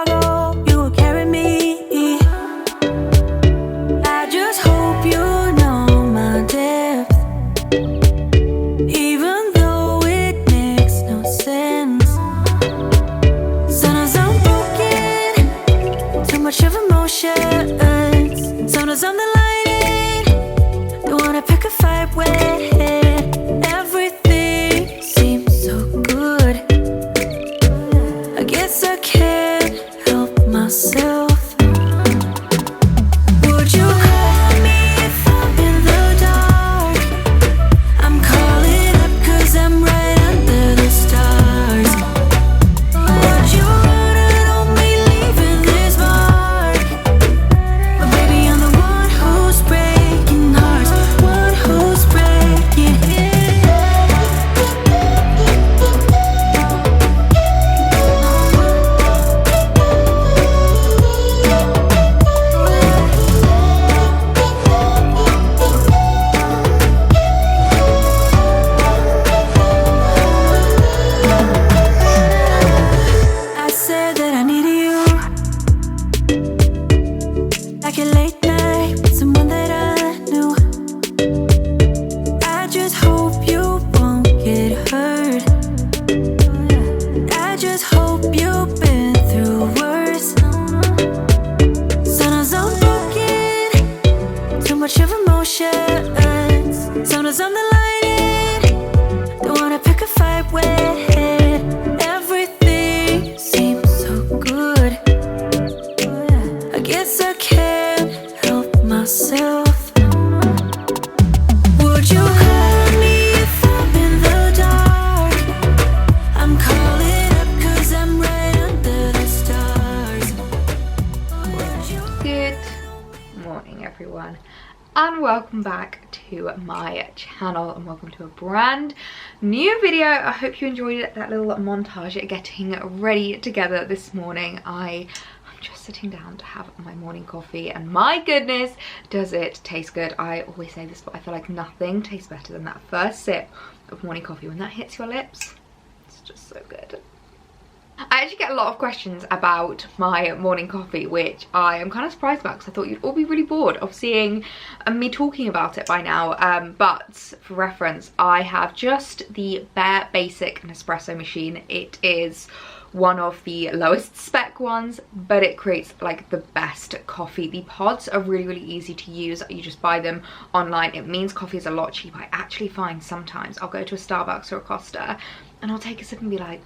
I go, you will carry me. I just hope you know my depth, even though it makes no sense. Sometimes I'm broken, too much of emotions. Sometimes I'm the lightning, don't wanna pick a fight with. Everything seems so good. I guess I can't help myself. Would you call me if I'm in the dark? I'm calling up 'cause I'm right under the stars. Would you run it on me, leaving this mark? But baby, I'm the one who's breaking hearts, one who's breaking it. I said that I needed you, like a late night with someone that I knew. I just hope you won't get hurt. I just hope you've been through worse. Sometimes I'm broken, too much of emotions. Sometimes I'm the lightning, don't wanna pick a fight with. Everything seems so good. I guess I can't help myself. Would you call me if I'm in the dark? I'm calling up 'cause I'm right under the stars. Would you? Good morning everyone, and welcome back to my channel, and welcome to a brand new video. I hope you enjoyed that little montage at getting ready together this morning. I'm just sitting down to have my morning coffee, and my goodness does it taste good. I always say this, but I feel like nothing tastes better than that first sip of morning coffee. When that hits your lips, it's just so good. I actually get a lot of questions about my morning coffee, which I am kind of surprised about because I thought you'd all be really bored of seeing me talking about it by now. But for reference, I have just the bare basic Nespresso machine. It is one of the lowest spec ones, but it creates like the best coffee. The pods are really easy to use. You just buy them online. It means coffee is a lot cheaper. I actually find sometimes I'll go to a Starbucks or a Costa and I'll take a sip and be like,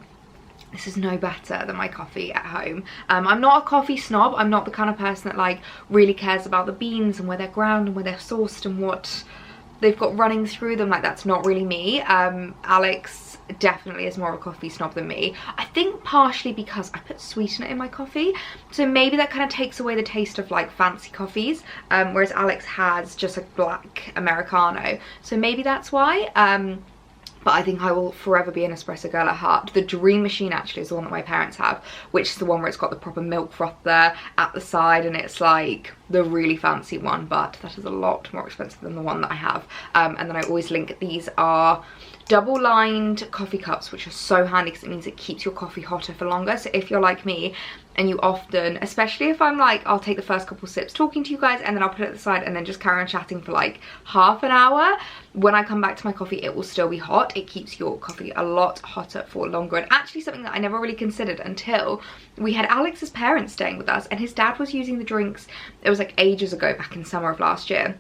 this is no better than my coffee at home. I'm not a coffee snob. I'm not the kind of person that like really cares about the beans and where they're ground and where they're sourced and what they've got running through them. Like, that's not really me. Alex definitely is more of a coffee snob than me. I think partially because I put sweetener in my coffee, so maybe that kind of takes away the taste of like fancy coffees, whereas Alex has just a black Americano, so maybe that's why. But I think I will forever be an espresso girl at heart. The dream machine actually is the one that my parents have, which is the one where it's got the proper milk froth there at the side, and it's like the really fancy one, but that is a lot more expensive than the one that I have. And then I always link, these are double lined coffee cups, which are so handy because it means it keeps your coffee hotter for longer. So if you're like me and you often, especially if I'm like, I'll take the first couple sips talking to you guys and then I'll put it at the side and then just carry on chatting for like half an hour, when I come back to my coffee it will still be hot. It keeps your coffee a lot hotter for longer. And actually something that I never really considered until we had Alex's parents staying with us, and his dad was using the drinks, it was like ages ago, back in summer of last year,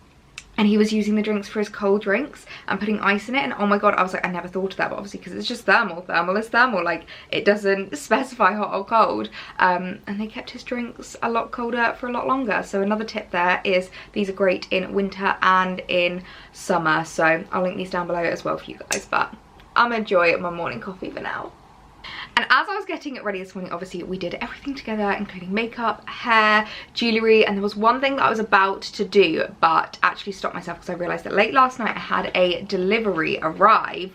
and he was using the drinks for his cold drinks and putting ice in it. And oh my god, I was like, I never thought of that, but obviously because it's just thermal is thermal, like it doesn't specify hot or cold. And they kept his drinks a lot colder for a lot longer. So another tip there is these are great in winter and in summer, so I'll link these down below as well for you guys. But I'm enjoying my morning coffee for now. And as I was getting it ready this morning, obviously we did everything together, including makeup, hair, jewellery, and there was one thing that I was about to do but actually stopped myself because I realised that late last night I had a delivery arrive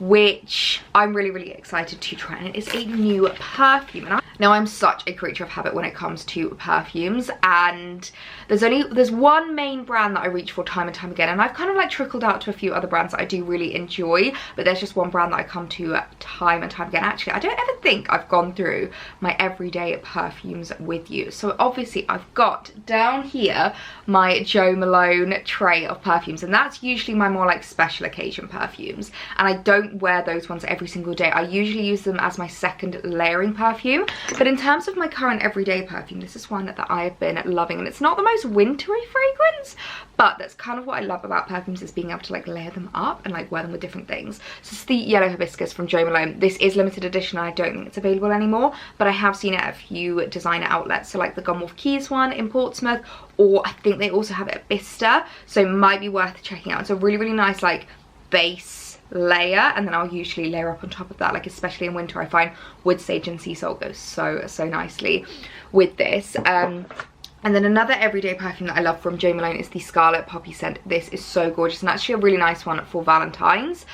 which I'm really excited to try, and it is a new perfume. And now I'm such a creature of habit when it comes to perfumes, and there's one main brand that I reach for time and time again, and I've kind of like trickled out to a few other brands that I do really enjoy, but there's just one brand that I come to time and time again. Actually, I don't ever think I've gone through my everyday perfumes with you. So obviously I've got down here my Jo Malone tray of perfumes, and that's usually my more like special occasion perfumes, and I don't wear those ones every single day. I usually use them as my second layering perfume. But in terms of my current everyday perfume, this is one that I have been loving, and it's not the most wintry fragrance, but that's kind of what I love about perfumes, is being able to like layer them up and like wear them with different things. So it's the Yellow Hibiscus from Jo Malone. This is limited edition, and I don't think it's available anymore, but I have seen it at a few designer outlets, so like the Gunwolf Keys one in Portsmouth, or I think they also have it at Bicester, so might be worth checking out. It's a really nice like base layer, and then I'll usually layer up on top of that, like especially in winter I find wood sage and sea salt goes so nicely with this. And then another everyday perfume that I love from Jo Malone is the Scarlet Poppy scent. This is so gorgeous, and actually a really nice one for Valentine's.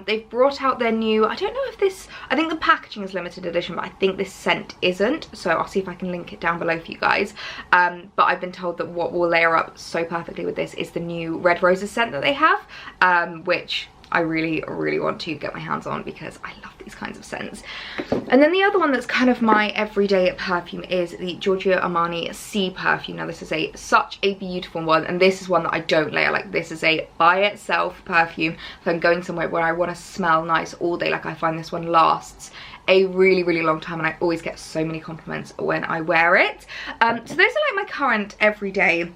They've brought out their new, I don't know if this, I think the packaging is limited edition, but I think this scent isn't, so I'll see if I can link it down below for you guys. But I've been told that what will layer up so perfectly with this is the new Red Roses scent that they have, which I really want to get my hands on because I love these kinds of scents. And then the other one that's kind of my everyday perfume is the Giorgio Armani Sea perfume. Now this is such a beautiful one, and this is one that I don't layer. Like this is a by itself perfume if I'm going somewhere where I want to smell nice all day. Like I find this one lasts a really long time, and I always get so many compliments when I wear it. So those are like my current everyday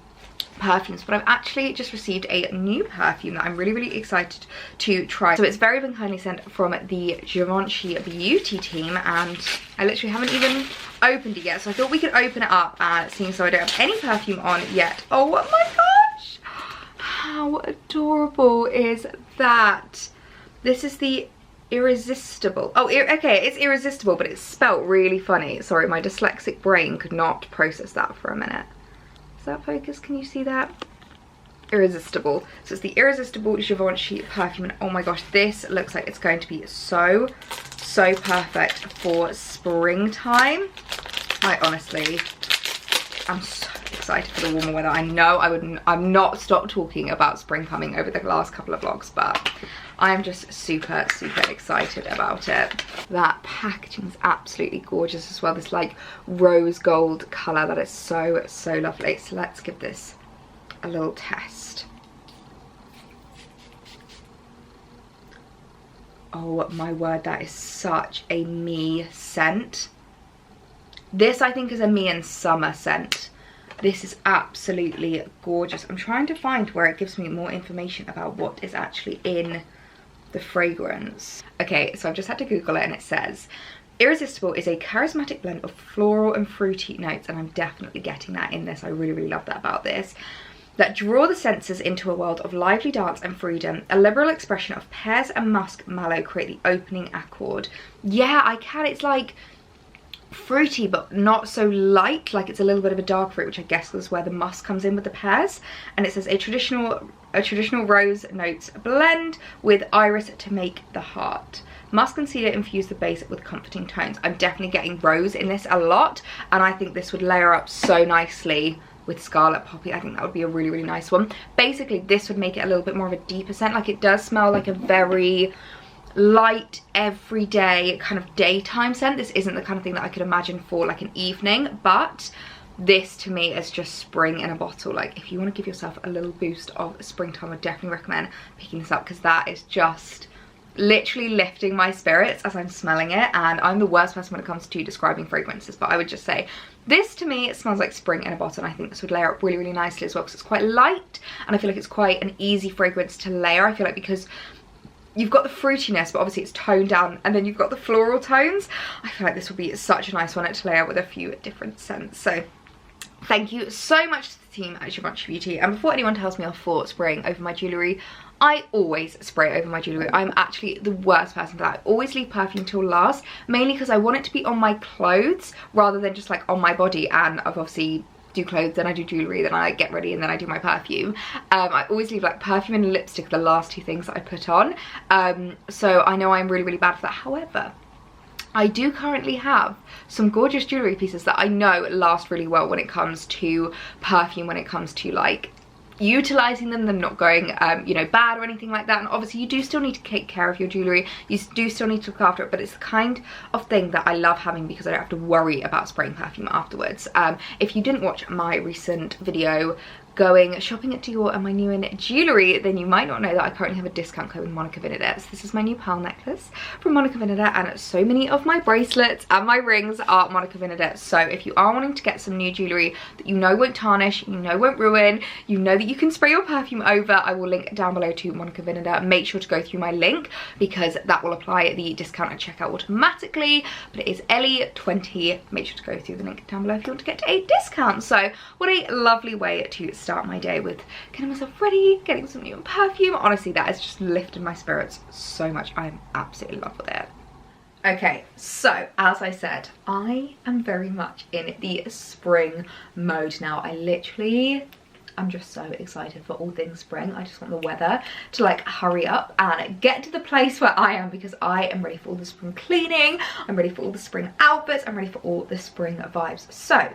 perfumes, but I've actually just received a new perfume that I'm really excited to try. So it's very been kindly sent from the Givenchy beauty team, and I literally haven't even opened it yet, so I thought we could open it up and see, so I don't have any perfume on yet. Oh my gosh, how adorable is that? This is the Irresistible. Oh, okay, it's Irresistible, but it's spelt really funny. Sorry, my dyslexic brain could not process that for a minute. Is that focus? Can you see that? Irresistible. So it's the Irresistible Givenchy perfume, and oh my gosh, this looks like it's going to be so perfect for springtime. I honestly, I'm so excited for the warmer weather. I know I've not stopped talking about spring coming over the last couple of vlogs, but I am just super excited about it. That packaging is absolutely gorgeous as well. This like rose gold colour that is so lovely. So let's give this a little test. Oh my word, that is such a me scent. This I think is a me in summer scent. This is absolutely gorgeous. I'm trying to find where it gives me more information about what is actually in the fragrance. Okay, so I've just had to Google it, and it says Irresistible is a charismatic blend of floral and fruity notes, and I'm definitely getting that in this. I really love that about this. That draw the senses into a world of lively dance and freedom. A liberal expression of pears and musk mallow create the opening accord. Yeah, I can. It's like fruity but not so light, like it's a little bit of a dark fruit, which I guess is where the musk comes in with the pears. And it says a traditional rose notes blend with iris to make the heart. Musk and cedar infuse the base with comforting tones. I'm definitely getting rose in this a lot, and I think this would layer up so nicely with Scarlet Poppy. I think that would be a really nice one. Basically this would make it a little bit more of a deeper scent. Like it does smell like a very light everyday kind of daytime scent. This isn't the kind of thing that I could imagine for like an evening, but this to me is just spring in a bottle. Like if you want to give yourself a little boost of springtime, I definitely recommend picking this up, because that is just literally lifting my spirits as I'm smelling it. And I'm the worst person when it comes to describing fragrances, but I would just say this to me, it smells like spring in a bottle, and I think this would layer up really nicely as well, because it's quite light, and I feel like it's quite an easy fragrance to layer. I feel like because you've got the fruitiness, but obviously it's toned down, and then you've got the floral tones. I feel like this would be such a nice one to layer with a few different scents. So thank you so much to the team at Givenchy Beauty. And before anyone tells me off for spraying over my jewellery, I always spray over my jewellery. I'm actually the worst person for that. I always leave perfume till last, mainly because I want it to be on my clothes rather than just like on my body, and I've obviously do clothes, then I do jewellery, then I like get ready, and then I do my perfume. I always leave like perfume and lipstick the last two things that I put on. So I know I'm really bad for that. However, I do currently have some gorgeous jewellery pieces that I know last really well when it comes to perfume, when it comes to like utilizing them not going you know, bad or anything like that. And obviously you do still need to take care of your jewellery, you do still need to look after it, but it's the kind of thing that I love having because I don't have to worry about spraying perfume afterwards. If you didn't watch my recent video going shopping at Dior and my new in jewellery, then you might not know that I currently have a discount code with Monica Vinadettes. This is my new pearl necklace from Monica Vinadette, and so many of my bracelets and my rings are Monica Vinadettes. So if you are wanting to get some new jewellery that you know won't tarnish, you know won't ruin, you know that you can spray your perfume over, I will link down below to Monica Vinadette. Make sure to go through my link because that will apply the discount at checkout automatically, but it is Ellie20. Make sure to go through the link down below if you want to get a discount. So what a lovely way to start my day, with getting myself ready, getting some new perfume. Honestly, that has just lifted my spirits so much. I'm absolutely in love with it. Okay, so as I said, I am very much in the spring mode now. I'm just so excited for all things spring. I just want the weather to like hurry up and get to the place where I am, because I am ready for all the spring cleaning, I'm ready for all the spring outfits, I'm ready for all the spring vibes. So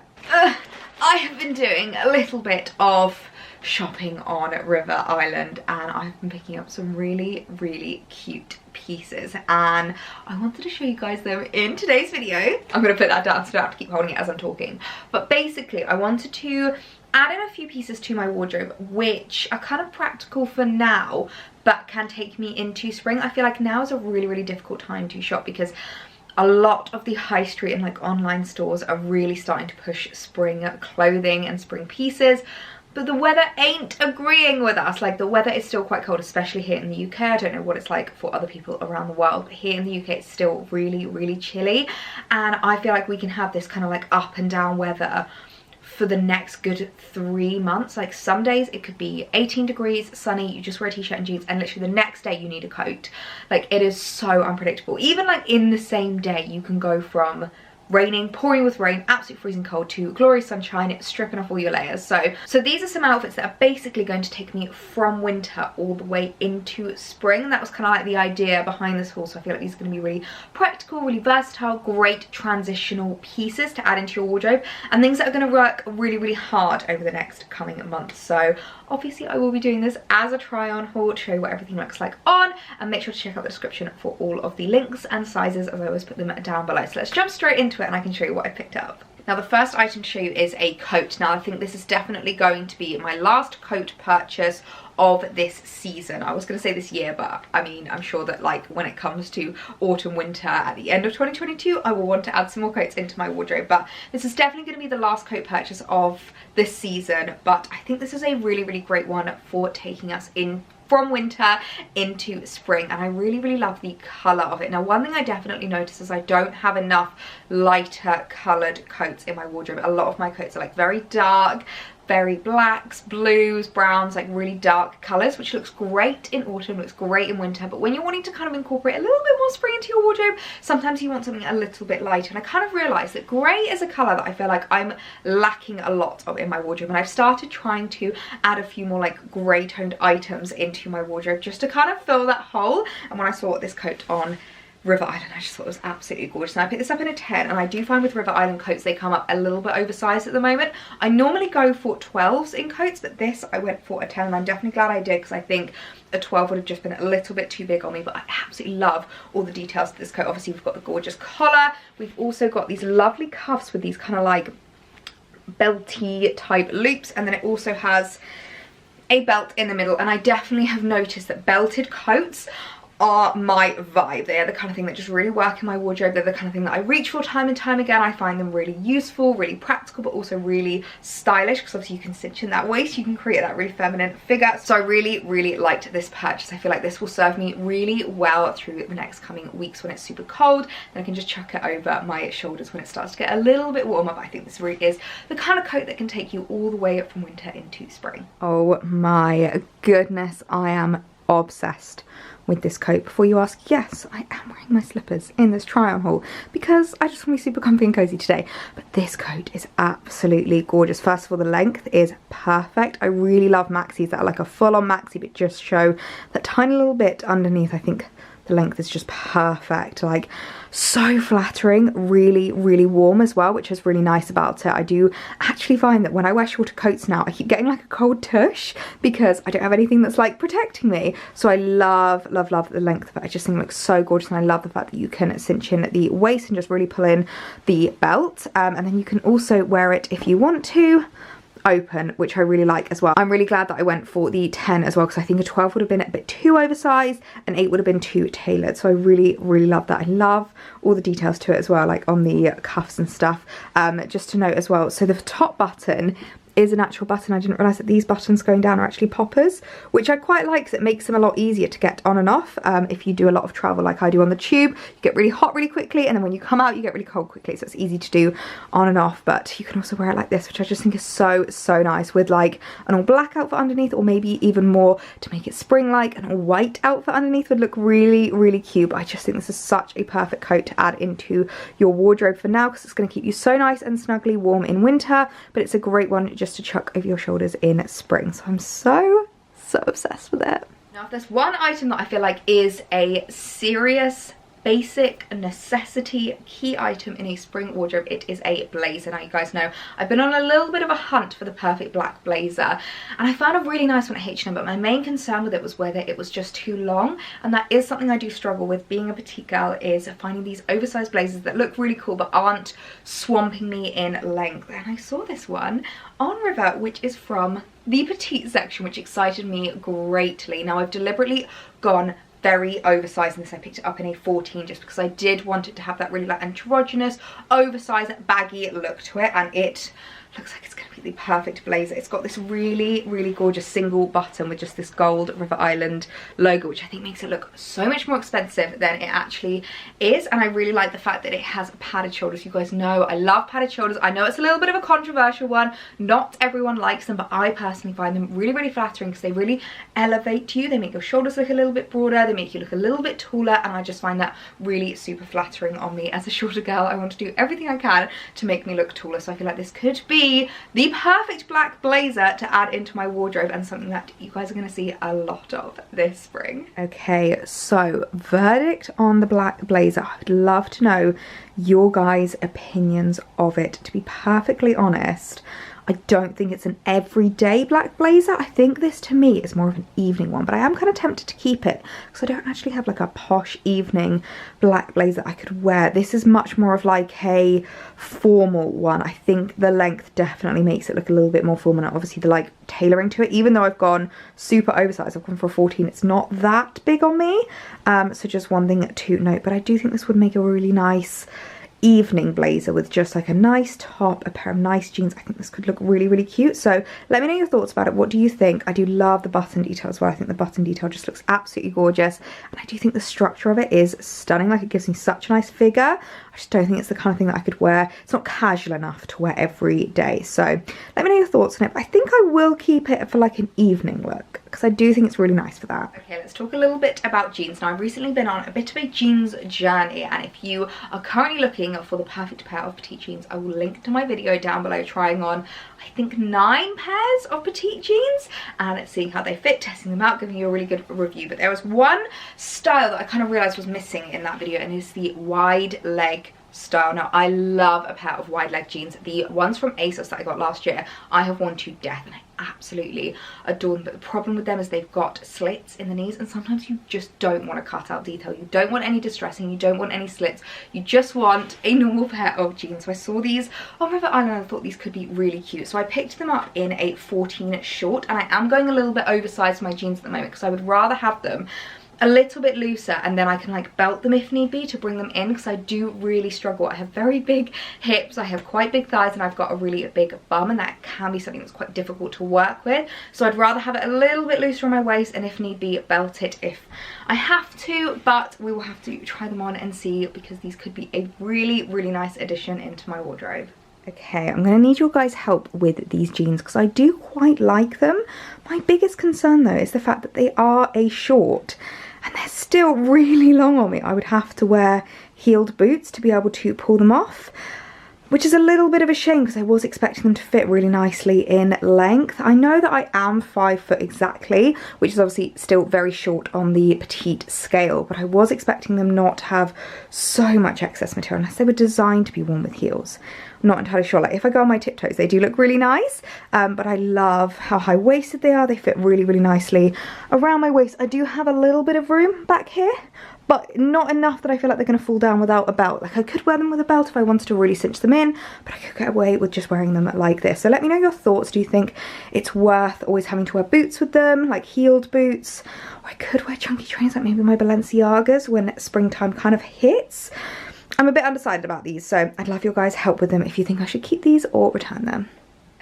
I have been doing a little bit of shopping on River Island, and I've been picking up some really cute pieces, and I wanted to show you guys them in today's video. I'm gonna put that down so I don't have to keep holding it as I'm talking. But basically I wanted to add in a few pieces to my wardrobe which are kind of practical for now but can take me into spring. I feel like now is a really difficult time to shop because a lot of the high street and like online stores are really starting to push spring clothing and spring pieces, but the weather ain't agreeing with us. Like, the weather is still quite cold, especially here in the UK. I don't know what it's like for other people around the world, but here in the UK it's still really chilly, and I feel like we can have this kind of like up and down weather for the next good 3 months. Like, some days it could be 18 degrees, sunny, you just wear a t-shirt and jeans, and literally the next day you need a coat. Like, it is so unpredictable. Even like in the same day you can go from raining, pouring with rain, absolutely freezing cold, to glorious sunshine, stripping off all your layers. So these are some outfits that are basically going to take me from winter all the way into spring. That was kind of like the idea behind this haul, so I feel like these are going to be really practical, really versatile, great transitional pieces to add into your wardrobe, and things that are going to work really hard over the next coming months. So obviously I will be doing this as a try on haul to show you what everything looks like on, and make sure to check out the description for all of the links and sizes, as I always put them down below. So let's jump straight into it and I can show you what I picked up. Now the first item to show you is a coat. Now I think this is definitely going to be my last coat purchase of this season. I was going to say this year, but I mean, I'm sure that like when it comes to autumn winter at the end of 2022 I will want to add some more coats into my wardrobe, but this is definitely going to be the last coat purchase of this season. But I think this is a really great one for taking us in from winter into spring, and I really love the colour of it. Now one thing I definitely notice is I don't have enough lighter coloured coats in my wardrobe. A lot of my coats are like very dark, very blacks, blues, browns, like really dark colours, which looks great in autumn, looks great in winter, but when you're wanting to kind of incorporate a little bit more spring into your wardrobe, sometimes you want something a little bit lighter. And I kind of realised that grey is a colour that I feel like I'm lacking a lot of in my wardrobe, and I've started trying to add a few more like grey toned items into my wardrobe just to kind of fill that hole. And when I saw this coat on River Island, I just thought it was absolutely gorgeous, and I picked this up in a 10, and I do find with River Island coats they come up a little bit oversized at the moment. I normally go for 12s in coats, but this I went for a 10, and I'm definitely glad I did, because I think a 12 would have just been a little bit too big on me. But I absolutely love all the details of this coat. Obviously we've got the gorgeous collar, we've also got these lovely cuffs with these kind of like belty type loops, and then it also has a belt in the middle. And I definitely have noticed that belted coats are my vibe. They are the kind of thing that just really work in my wardrobe. They're the kind of thing that I reach for time and time again. I find them really useful, really practical, but also really stylish, because obviously you can cinch in that waist, you can create that really feminine figure. So I really liked this purchase. I feel like this will serve me really well through the next coming weeks when it's super cold. Then I can just chuck it over my shoulders when it starts to get a little bit warmer. But I think this really is the kind of coat that can take you all the way from winter into spring. Oh my goodness, I am obsessed with this coat. Before you ask, yes, I am wearing my slippers in this try on haul because I just want to be super comfy and cozy today. But this coat is absolutely gorgeous. First of all, the length is perfect. I really love maxis that are like a full-on maxi but just show that tiny little bit underneath. I think the length is just perfect, like so flattering, really warm as well, which is really nice about it. I do actually find that when I wear shorter coats now, I keep getting like a cold tush because I don't have anything that's like protecting me. So I love the length of it. I just think it looks so gorgeous, and I love the fact that you can cinch in at the waist and just really pull in the belt, and then you can also wear it if you want to open, which I really like as well. I'm really glad that I went for the 10 as well, because I think a 12 would have been a bit too oversized and 8 would have been too tailored. So I really love that. I love all the details to it as well, like on the cuffs and stuff. Just to note as well, so the top button is an actual button. I didn't realise that these buttons going down are actually poppers, which I quite like because it makes them a lot easier to get on and off. If you do a lot of travel like I do on the tube, you get really hot really quickly, and then when you come out you get really cold quickly, so it's easy to do on and off. But you can also wear it like this, which I just think is so nice, with like an all black outfit underneath, or maybe even more to make it spring-like, an all white outfit underneath would look really cute. But I just think this is such a perfect coat to add into your wardrobe for now, because it's going to keep you so nice and snugly warm in winter, but it's a great one just to chuck over your shoulders in spring. So I'm so obsessed with it. Now, if there's one item that I feel like is a serious basic necessity key item in a spring wardrobe, it is a blazer. Now, you guys know I've been on a little bit of a hunt for the perfect black blazer, and I found a really nice one at H&M, but my main concern with it was whether it was just too long, and that is something I do struggle with being a petite girl, is finding these oversized blazers that look really cool but aren't swamping me in length. And I saw this one on River, which is from the petite section, which excited me greatly. Now, I've deliberately gone very oversized in this. I picked it up in a 14 just because I did want it to have that really like androgynous, oversized, baggy look to it, and it looks like it's going to be the perfect blazer. It's got this really gorgeous single button with just this gold River Island logo, which I think makes it look so much more expensive than it actually is. And I really like the fact that it has padded shoulders. You guys know I love padded shoulders. I know it's a little bit of a controversial one, not everyone likes them, but I personally find them really flattering because they really elevate you. They make your shoulders look a little bit broader, they make you look a little bit taller, and I just find that really super flattering on me. As a shorter girl, I want to do everything I can to make me look taller, so I feel like this could be the perfect black blazer to add into my wardrobe, and something that you guys are going to see a lot of this spring. Okay, so verdict on the black blazer. I would love to know your guys' opinions of it. To be perfectly honest, I don't think it's an everyday black blazer. I think this to me is more of an evening one, but I am kind of tempted to keep it because I don't actually have like a posh evening black blazer I could wear. This is much more of like a formal one. I think the length definitely makes it look a little bit more formal. And obviously the like tailoring to it, even though I've gone super oversized, I've gone for a 14, it's not that big on me. So just one thing to note, but I do think this would make a really nice evening blazer with just like a nice top, a pair of nice jeans. I think this could look really cute. So let me know your thoughts about it. What do you think? I do love the button detail as well. I think the button detail just looks absolutely gorgeous, and I do think the structure of it is stunning. Like, it gives me such a nice figure. I just don't think it's the kind of thing that I could wear. It's not casual enough to wear every day. So let me know your thoughts on it. But I think I will keep it for like an evening look, because I do think it's really nice for that. Okay, let's talk a little bit about jeans. Now, I've recently been on a bit of a jeans journey, and if you are currently looking for the perfect pair of petite jeans, I will link to my video down below trying on, I think, 9 pairs of petite jeans and seeing how they fit, testing them out, giving you a really good review. But there was one style that I kind of realised was missing in that video, and it's the wide leg style. Now, I love a pair of wide leg jeans. The ones from ASOS that I got last year, I have worn to death, and I absolutely adore them. But the problem with them is they've got slits in the knees, and sometimes you just don't want to cut out detail. You don't want any distressing, you don't want any slits, you just want a normal pair of jeans. So I saw these on River Island and I thought these could be really cute, so I picked them up in a 14 short, and I am going a little bit oversized for my jeans at the moment because I would rather have them a little bit looser, and then I can like belt them if need be to bring them in, because I do really struggle. I have very big hips, I have quite big thighs, and I've got a really big bum, and that can be something that's quite difficult to work with. So I'd rather have it a little bit looser on my waist, and if need be, belt it if I have to. But we will have to try them on and see, because these could be a really nice addition into my wardrobe. Okay, I'm going to need your guys' help with these jeans because I do quite like them. My biggest concern though is the fact that they are a short and they're still really long on me. I would have to wear heeled boots to be able to pull them off, which is a little bit of a shame because I was expecting them to fit really nicely in length. I know that I am 5 foot exactly, which is obviously still very short on the petite scale, but I was expecting them not to have so much excess material unless they were designed to be worn with heels. I'm not entirely sure. Like if I go on my tiptoes, they do look really nice, but I love how high-waisted they are. They fit really, really nicely around my waist. I do have a little bit of room back here, but not enough that I feel like they're going to fall down without a belt. Like I could wear them with a belt if I wanted to really cinch them in, but I could get away with just wearing them like this. So let me know your thoughts. Do you think it's worth always having to wear boots with them, like heeled boots? Or I could wear chunky trainers like maybe my Balenciagas when springtime kind of hits. I'm a bit undecided about these, so I'd love your guys' help with them if you think I should keep these or return them.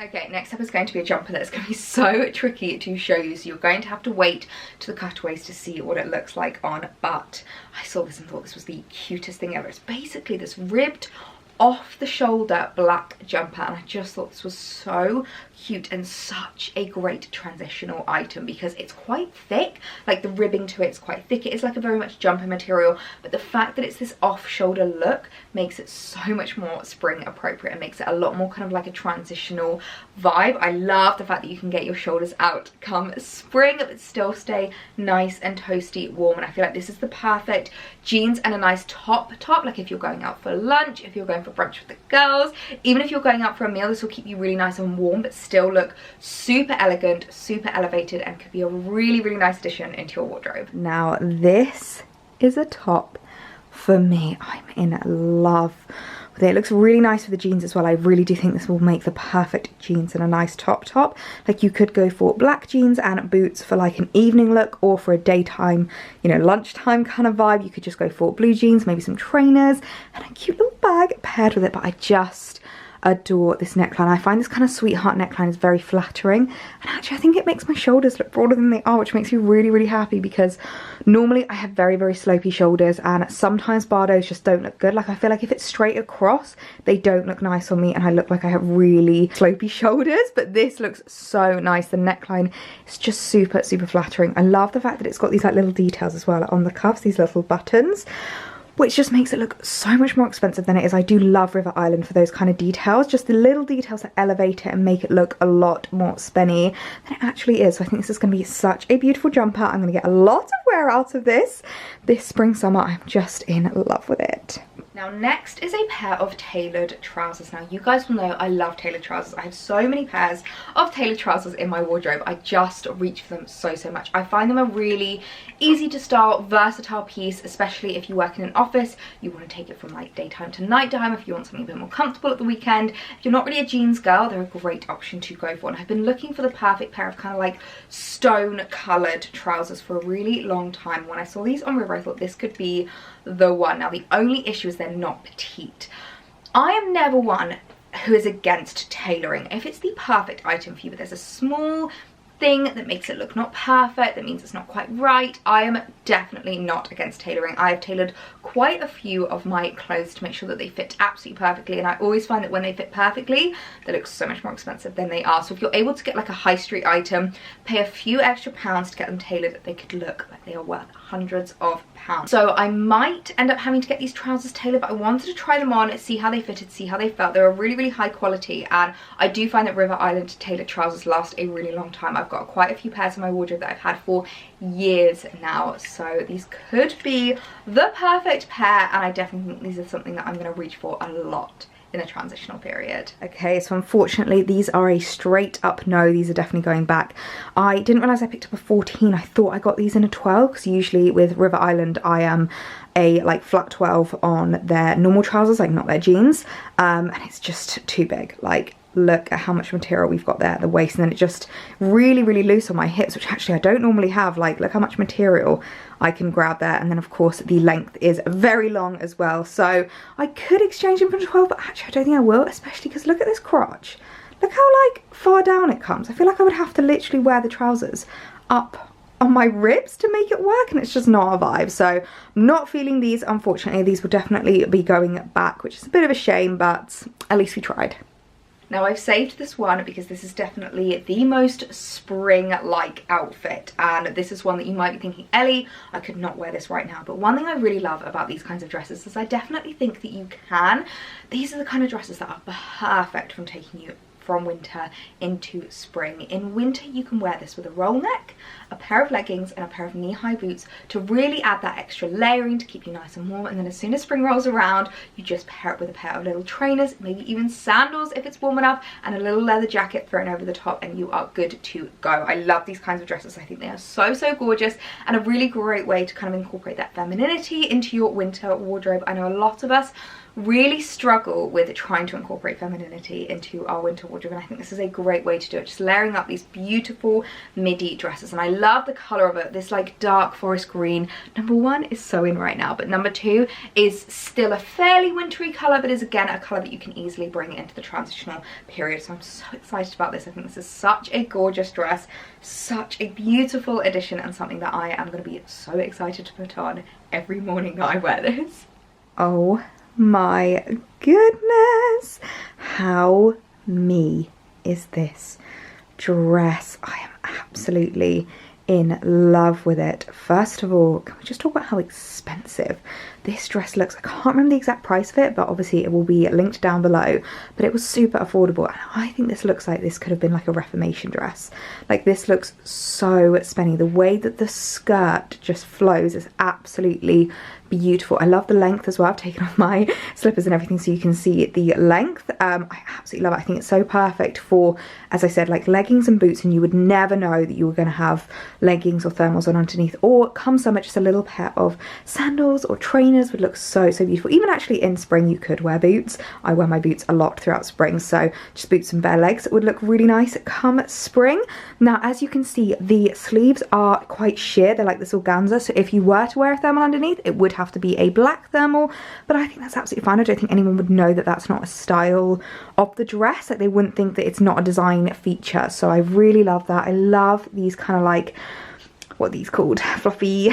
Okay, next up is going to be a jumper that's going to be so tricky to show you, so you're going to have to wait to the cutaways to see what it looks like on, but I saw this and thought this was the cutest thing ever. It's basically this ribbed off the shoulder black jumper, and I just thought this was so cute and such a great transitional item because it's quite thick. Like the ribbing to it is quite thick. It is like a very much jumper material, but the fact that it's this off shoulder look makes it so much more spring appropriate and makes it a lot more kind of like a transitional vibe. I love the fact that you can get your shoulders out come spring but still stay nice and toasty warm, and I feel like this is the perfect jeans and a nice top, like if you're going out for lunch, if you're going for brunch with the girls, even if you're going out for a meal, this will keep you really nice and warm but still look super elegant, super elevated, and could be a really, really nice addition into your wardrobe. Now this is a top for me. I'm in love with it. It looks really nice with the jeans as well. I really do think this will make the perfect jeans and a nice top. Like you could go for black jeans and boots for like an evening look, or for a daytime, you know, lunchtime kind of vibe. You could just go for blue jeans, maybe some trainers and a cute little bag paired with it. But I just adore this neckline. I find this kind of sweetheart neckline is very flattering, and actually I think it makes my shoulders look broader than they are, which makes me really, really happy because normally I have very, very slopey shoulders, and sometimes bardos just don't look good. Like I feel like if it's straight across, they don't look nice on me and I look like I have really slopey shoulders, but this looks so nice. The neckline is just super, super flattering. I love the fact that it's got these like little details as well on the cuffs, these little buttons, which just makes it look so much more expensive than it is. I do love River Island for those kind of details, just the little details that elevate it and make it look a lot more spenny than it actually is. So I think this is going to be such a beautiful jumper. I'm going to get a lot of wear out of this spring summer. I'm just in love with it. Now next is a pair of tailored trousers. Now you guys will know I love tailored trousers. I have so many pairs of tailored trousers in my wardrobe. I just reach for them so much. I find them a really easy to style, versatile piece, especially if you work in an office. You want to take it from like daytime to nighttime, if you want something a bit more comfortable at the weekend. If you're not really a jeans girl, they're a great option to go for. And I've been looking for the perfect pair of kind of like stone coloured trousers for a really long time. When I saw these on River, I thought this could be the one. Now the only issue is they're not petite. I am never one who is against tailoring if it's the perfect item for you, but there's a small thing that makes it look not perfect, that means it's not quite right. I am definitely not against tailoring. I have tailored quite a few of my clothes to make sure that they fit absolutely perfectly, and I always find that when they fit perfectly, they look so much more expensive than they are. So if you're able to get like a high street item, pay a few extra pounds to get them tailored, they could look like they are worth hundreds of pounds. So I might end up having to get these trousers tailored, but I wanted to try them on, see how they fitted, see how they felt. They're a really, really high quality, and I do find that River Island tailored trousers last a really long time. I've got quite a few pairs in my wardrobe that I've had for years now, so these could be the perfect pair, and I definitely think these are something that I'm going to reach for a lot in the transitional period. Okay, so unfortunately these are a straight up no. These are definitely going back. I didn't realise I picked up a 14. I thought I got these in a 12 because usually with River Island I am a like flat 12 on their normal trousers, like not their jeans, and it's just too big. Like look at how much material we've got there at the waist, and then it just really, really loose on my hips, which actually I don't normally have. Like look how much material I can grab there, and then of course the length is very long as well, so I could exchange them for 12, but actually I don't think I will, especially because look at this crotch. Look how like far down it comes. I feel like I would have to literally wear the trousers up on my ribs to make it work, and it's just not a vibe. So I'm not feeling these, unfortunately. These will definitely be going back, which is a bit of a shame, but at least we tried. Now I've saved this one because this is definitely the most spring-like outfit, and this is one that you might be thinking, Ellie, I could not wear this right now. But one thing I really love about these kinds of dresses is I definitely think that you can. These are the kind of dresses that are perfect from taking you from winter into spring. In winter you can wear this with a roll neck, a pair of leggings and a pair of knee-high boots to really add that extra layering to keep you nice and warm, and then as soon as spring rolls around you just pair it with a pair of little trainers, maybe even sandals if it's warm enough, and a little leather jacket thrown over the top, and you are good to go. I love these kinds of dresses. I think they are so gorgeous and a really great way to kind of incorporate that femininity into your winter wardrobe. I know a lot of us really struggle with trying to incorporate femininity into our winter wardrobe, and I think this is a great way to do it, just layering up these beautiful midi dresses. And I love the color of it, this like dark forest green. Number one is so in right now, but number two is still a fairly wintry color, but is again a color that you can easily bring into the transitional period. So I'm so excited about this. I think this is such a gorgeous dress, such a beautiful addition, and something that I am going to be so excited to put on every morning that I wear this. Oh my goodness, how me is this dress. I am absolutely in love with it. First of all, can we just talk about how expensive this dress looks? I can't remember the exact price of it, but obviously it will be linked down below, but it was super affordable, and I think this looks like this could have been like a Reformation dress. Like, this looks so spenny. The way that the skirt just flows is absolutely beautiful. I love the length as well. I've taken off my slippers and everything so you can see the length. I absolutely love it. I think it's so perfect for, as I said, like leggings and boots, and you would never know that you were going to have leggings or thermals on underneath, or come summer just a little pair of sandals or trainers would look so beautiful. Even actually in spring you could wear boots. I wear my boots a lot throughout spring, so just boots and bare legs would look really nice come spring. Now, as you can see, the sleeves are quite sheer. They're like this organza, so if you were to wear a thermal underneath, it would have to be a black thermal, but I think that's absolutely fine. I don't think anyone would know that that's not a style of the dress. Like, they wouldn't think that it's not a design feature, so I really love that. I love these kind of like, what are these called, fluffy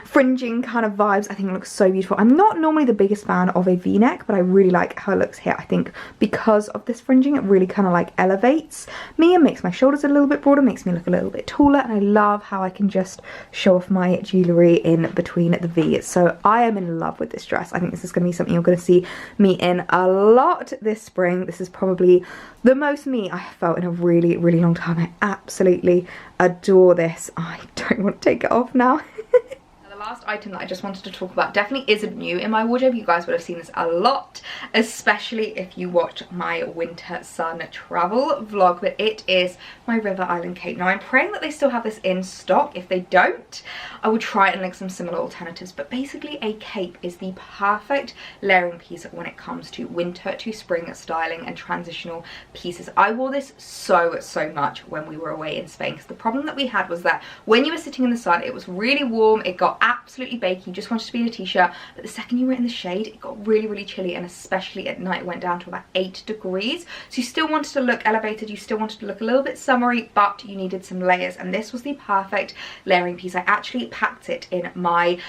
fringing kind of vibes. I think it looks so beautiful. I'm not normally the biggest fan of a v-neck, but I really like how it looks here. I think because of this fringing, it really kind of like elevates me and makes my shoulders a little bit broader, makes me look a little bit taller, and I love how I can just show off my jewellery in between the V's. So I am in love with this dress. I think this is going to be something you're going to see me in a lot this spring. This is probably the most me I have felt in a really long time. I absolutely adore this. I don't want to take it off now. Last item that I just wanted to talk about definitely isn't new in my wardrobe. You guys would have seen this a lot, especially if you watch my winter sun travel vlog, but it is my River Island cape. Now, I'm praying that they still have this in stock. If they don't, I will try and link some similar alternatives, but basically a cape is the perfect layering piece when it comes to winter to spring styling and transitional pieces. I wore this so much when we were away in Spain, because the problem that we had was that when you were sitting in the sun, it was really warm, it got absolutely baking, you just wanted to be in a t-shirt, but the second you were in the shade, it got really chilly, and especially at night it went down to about 8 degrees. So you still wanted to look elevated, you still wanted to look a little bit summery, but you needed some layers, and this was the perfect layering piece. I actually packed it in my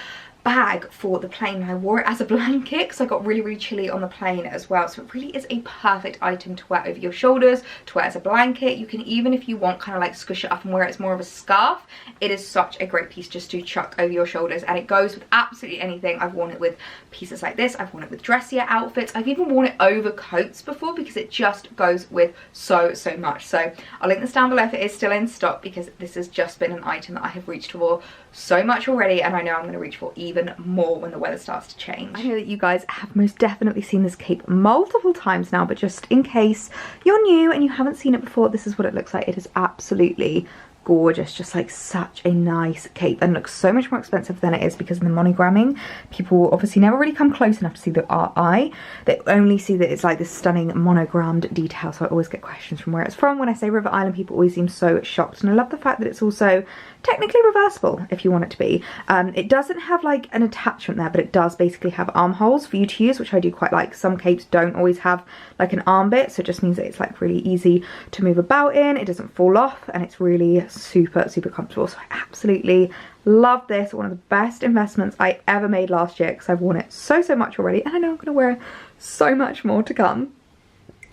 bag for the plane, and I wore it as a blanket because I got really chilly on the plane as well. So it really is a perfect item to wear over your shoulders, to wear as a blanket. You can even, if you want, kind of like squish it up and wear it as more of a scarf. It is such a great piece just to chuck over your shoulders, and it goes with absolutely anything. I've worn it with pieces like this, I've worn it with dressier outfits, I've even worn it over coats before, because it just goes with so much. So I'll link this down below if it is still in stock, because this has just been an item that I have reached for so much already, and I know I'm going to reach for even more when the weather starts to change. I know that you guys have most definitely seen this cape multiple times now, but just in case you're new and you haven't seen it before, this is what it looks like. It is absolutely gorgeous, just like such a nice cape, and looks so much more expensive than it is because of the monogramming. People obviously never really come close enough to see the eye. They only see that it's like this stunning monogrammed detail, so I always get questions from where it's from. When I say River Island, people always seem so shocked, and I love the fact that it's also technically reversible if you want it to be. It doesn't have like an attachment there, but it does basically have armholes for you to use, which I do quite like. Some capes don't always have like an arm bit, so it just means that it's like really easy to move about in. It doesn't fall off, and it's really super comfortable. So I absolutely love this. One of the best investments I ever made last year, because I've worn it so much already, and I know I'm going to wear so much more to come.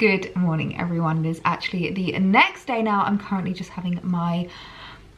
Good morning everyone. It is actually the next day now. I'm currently just having my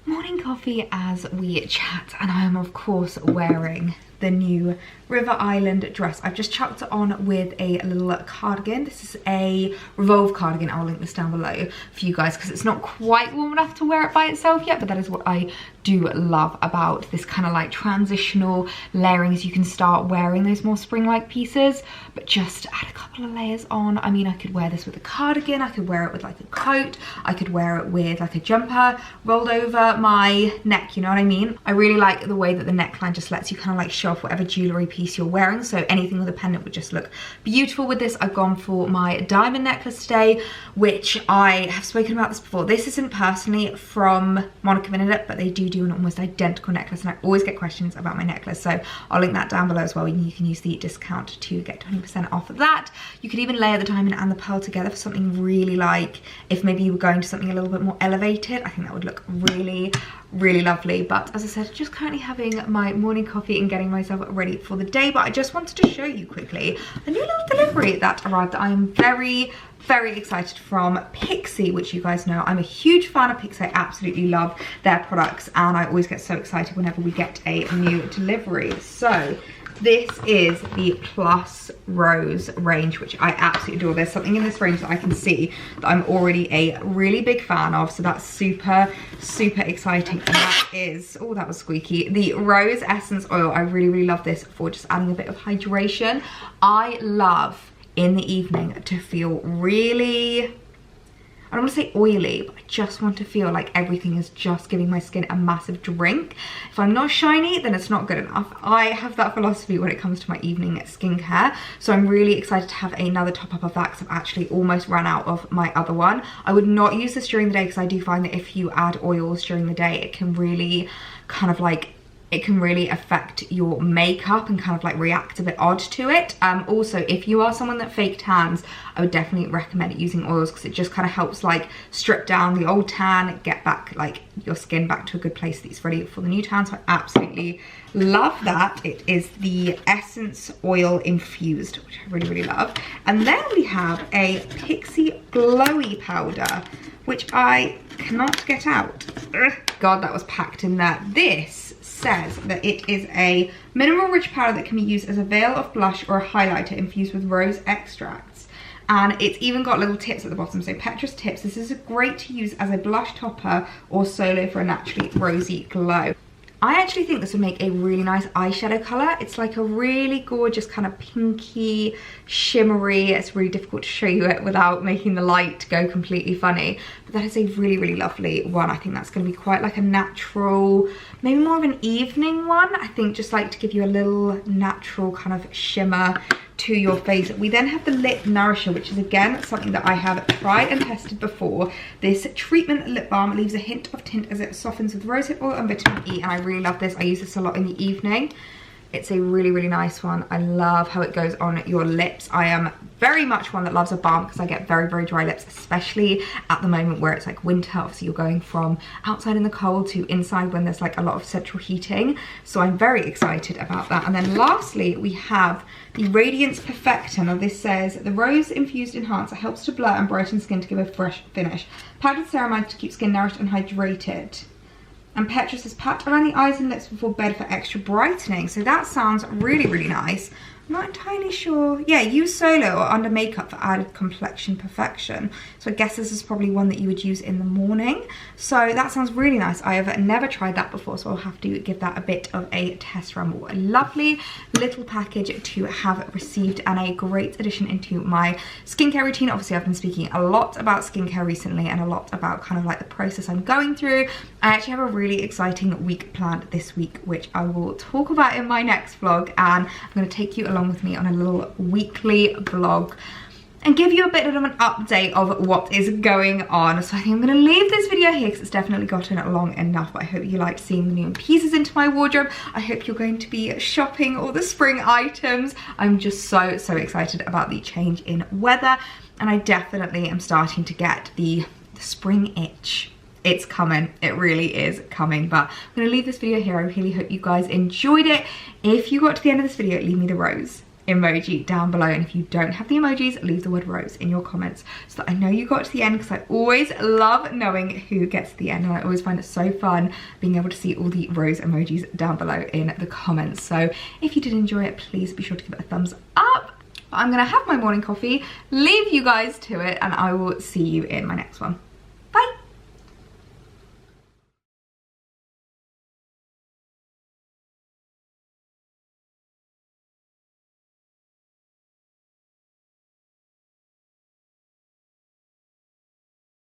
morning coffee as we chat, and I am of course wearing the new River Island dress. I've just chucked it on with a little cardigan. This is a Revolve cardigan. I'll link this down below for you guys because it's not quite warm enough to wear it by itself yet, but that is what I do love about this kind of like transitional layering, is you can start wearing those more spring-like pieces, but just add a couple of layers on. I mean, I could wear this with a cardigan, I could wear it with like a coat, I could wear it with like a jumper rolled over my neck, you know what I mean? I really like the way that the neckline just lets you kind of like show off whatever jewellery piece you're wearing, so anything with a pendant would just look beautiful with this. I've gone for my diamond necklace today, which I have spoken about this before. This isn't personally from Monica Benedict, but they do an almost identical necklace, and I always get questions about my necklace, so I'll link that down below as well. You can use the discount to get 20% off of that. You could even layer the diamond and the pearl together for something really, like if maybe you were going to something a little bit more elevated. I think that would look really lovely. But as I said, just currently having my morning coffee and getting myself ready for the day. But I just wanted to show you quickly a new little delivery that arrived that I am very excited from Pixie, which you guys know I'm a huge fan of Pixie. I absolutely love their products, and I always get so excited whenever we get a new delivery. So this is the Plus Rose range, which I absolutely adore. There's something in this range that I can see that I'm already a really big fan of, so that's super exciting. And that is, oh, that was squeaky, the Rose Essence Oil. I really love this for just adding a bit of hydration. I love in the evening to feel really, I don't want to say oily, but I just want to feel like everything is just giving my skin a massive drink. If I'm not shiny, then it's not good enough. I have that philosophy when it comes to my evening skincare, so I'm really excited to have another top up of that, because I've actually almost run out of my other one. I would not use this during the day, because I do find that if you add oils during the day, it can really kind of like, it can really affect your makeup and kind of like react a bit odd to it. Also, if you are someone that fake tans, I would definitely recommend using oils, because it just kind of helps like strip down the old tan, get back like your skin back to a good place that it's ready for the new tan. So I absolutely love that. It is the Essence Oil Infused, which I really love. And then we have a Pixie Glowy Powder, which I cannot get out. Ugh, God, that was packed in there. This says that it is a mineral rich powder that can be used as a veil of blush or a highlighter infused with rose extracts. And it's even got little tips at the bottom, so Petra's tips. This is great to use as a blush topper or solo for a naturally rosy glow. I actually think this would make a really nice eyeshadow colour. It's like a really gorgeous kind of pinky, shimmery. It's really difficult to show you it without making the light go completely funny. But that is a really lovely one. I think that's going to be quite like a natural, maybe more of an evening one. I think just like to give you a little natural kind of shimmer to your face. We then have the Lip Nourisher, which is again something that I have tried and tested before. This treatment lip balm leaves a hint of tint as it softens with rosehip oil and vitamin E, and I really love this. I use this a lot in the evening. It's a really nice one. I love how it goes on your lips. I am very much one that loves a balm, because I get very dry lips, especially at the moment where it's like winter. Obviously you're going from outside in the cold to inside when there's like a lot of central heating. So I'm very excited about that. And then lastly, we have the Radiance Perfector. Now this says, the rose infused enhancer helps to blur and brighten skin to give a fresh finish. Powdered ceramide to keep skin nourished and hydrated. And Petra says, pat around the eyes and lips before bed for extra brightening. So that sounds really nice. I'm not entirely sure. Yeah, use solo or under makeup for added complexion perfection. So I guess this is probably one that you would use in the morning. So that sounds really nice. I have never tried that before, so I'll have to give that a bit of a test run. A lovely little package to have received, and a great addition into my skincare routine. Obviously I've been speaking a lot about skincare recently, and a lot about kind of like the process I'm going through. I actually have a really exciting week planned this week, which I will talk about in my next vlog, and I'm going to take you along with me on a little weekly vlog and give you a bit of an update of what is going on. So I think I'm going to leave this video here, because it's definitely gotten long enough, but I hope you liked seeing the new pieces into my wardrobe. I hope you're going to be shopping all the spring items. I'm just so excited about the change in weather, and I definitely am starting to get the spring itch. It's coming. It really is coming. But I'm going to leave this video here. I really hope you guys enjoyed it. If you got to the end of this video, leave me the rose. emoji down below, and if you don't have the emojis, leave the word rose in your comments so that I know you got to the end, because I always love knowing who gets to the end, and I always find it so fun being able to see all the rose emojis down below in the comments. So if you did enjoy it, please be sure to give it a thumbs up. I'm gonna have my morning coffee, leave you guys to it, and I will see you in my next one.